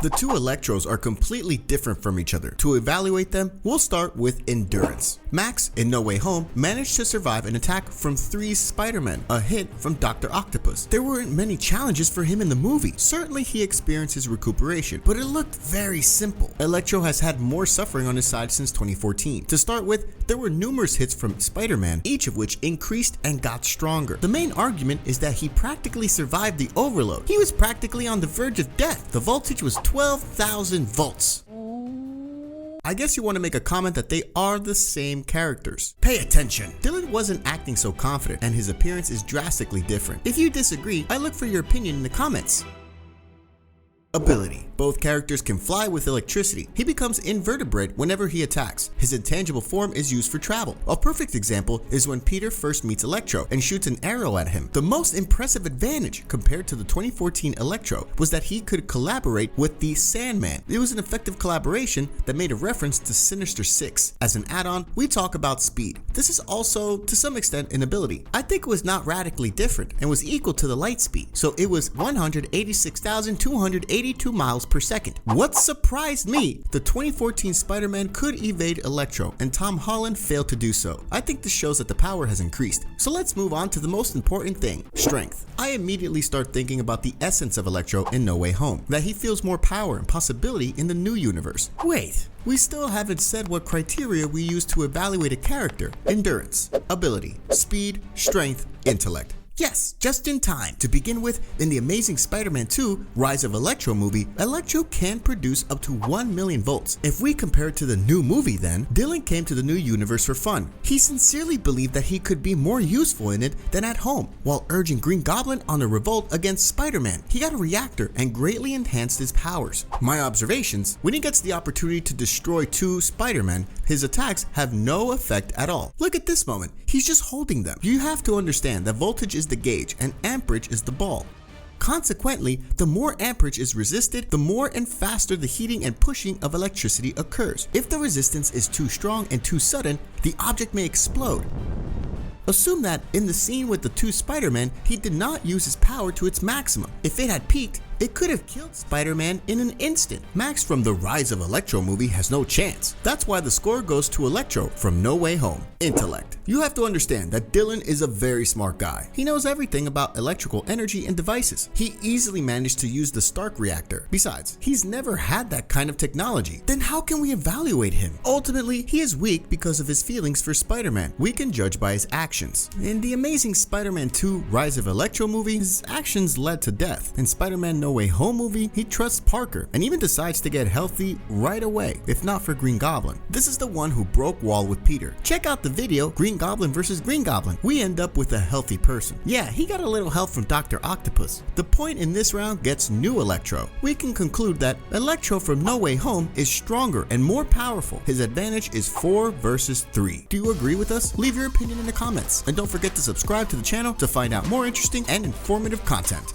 The two Electros are completely different from each other. To evaluate them, we'll start with endurance. Max, in No Way Home, managed to survive an attack from 3 Spider-Men, a hit from Dr. Octopus. There weren't many challenges for him in the movie. Certainly he experienced his recuperation, but it looked very simple. Electro has had more suffering on his side since 2014. To start with, there were numerous hits from Spider-Man, each of which increased and got stronger. The main argument is that he practically survived the overload. He was practically on the verge of death. The voltage was 12,000 volts. I guess you want to make a comment that they are the same characters. Pay attention. Dillon wasn't acting so confident and his appearance is drastically different. If you disagree, I look for your opinion in the comments. Ability. Both characters can fly with electricity. He becomes invertebrate whenever he attacks. His intangible form is used for travel. A perfect example is when Peter first meets Electro and shoots an arrow at him. The most impressive advantage compared to the 2014 Electro was that he could collaborate with the Sandman. It was an effective collaboration that made a reference to Sinister Six. As an add-on, we talk about speed. This is also, to some extent, an ability. I think it was not radically different and was equal to the light speed, so it was 186,282 miles per second. What surprised me, the 2014 Spider-Man could evade Electro and Tom Holland failed to do so. I think this shows that the power has increased. So let's move on to the most important thing, strength. I immediately start thinking about the essence of Electro in No Way Home, that he feels more power and possibility in the new universe. Wait, we still haven't said what criteria we use to evaluate a character. Endurance, ability, speed, strength, intellect. Yes, just in time. To begin with, in the Amazing Spider-Man 2 Rise of Electro movie, Electro can produce up to 1 million volts. If we compare it to the new movie then, Dillon came to the new universe for fun. He sincerely believed that he could be more useful in it than at home, while urging Green Goblin on a revolt against Spider-Man. He got a reactor and greatly enhanced his powers. My observations, when he gets the opportunity to destroy 2 Spider-Men, his attacks have no effect at all. Look at this moment, he's just holding them. You have to understand that voltage is the gauge and amperage is the ball. Consequently, the more amperage is resisted, the more and faster the heating and pushing of electricity occurs. If the resistance is too strong and too sudden, the object may explode. Assume that in the scene with the 2 Spider-Men, he did not use his power to its maximum. If it had peaked, it could have killed Spider-Man in an instant. Max from the Rise of Electro movie has no chance. That's why the score goes to Electro from No Way Home. Intellect. You have to understand that Dillon is a very smart guy. He knows everything about electrical energy and devices. He easily managed to use the Stark reactor. Besides, he's never had that kind of technology. Then how can we evaluate him? Ultimately, he is weak because of his feelings for Spider-Man. We can judge by his actions. In the Amazing Spider-Man 2 Rise of Electro movie, his actions led to death. In Spider-Man No Way Home movie, he trusts Parker and even decides to get healthy right away, if not for Green Goblin. This is the one who broke wall with Peter. Check out the video, Green Goblin versus Green Goblin. We end up with a healthy person. Yeah, he got a little help from Dr. Octopus. The point in this round gets new Electro. We can conclude that Electro from No Way Home is stronger and more powerful. His advantage is 4 versus 3. Do you agree with us? Leave your opinion in the comments. And don't forget to subscribe to the channel to find out more interesting and informative content.